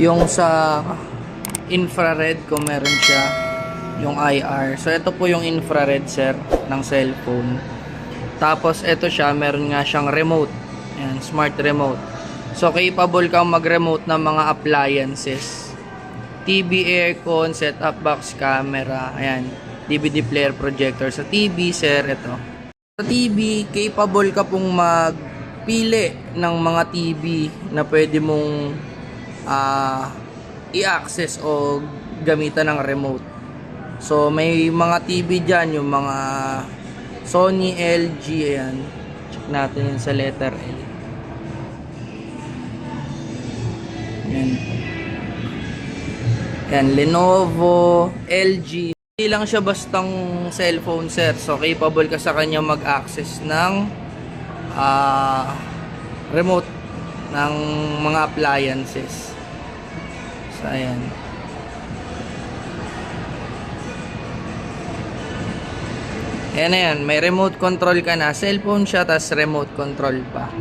Yung sa infrared kung meron siya, yung IR. So ito po yung infrared sir ng cellphone. Tapos ito siya, meron nga siyang remote. Ayan, smart remote. So capable kang mag-remote ng mga appliances. TV, aircon, set-top box, camera, ayan, DVD player, projector. Sa TV sir, ito. Sa TV, capable ka pong magpili ng mga TV na pwede mong i-access o gamitan ng remote. So may mga TV dyan, yung mga Sony, LG, ayan. Check natin yun sa letter L. Ayan. Ayan, Lenovo, LG. Hindi lang siya bastang cellphone sir. So capable ka sa kanya mag-access ng remote ng mga appliances. So ayan. Ayan na yan, may remote control ka na. Cellphone siya, tas remote control pa.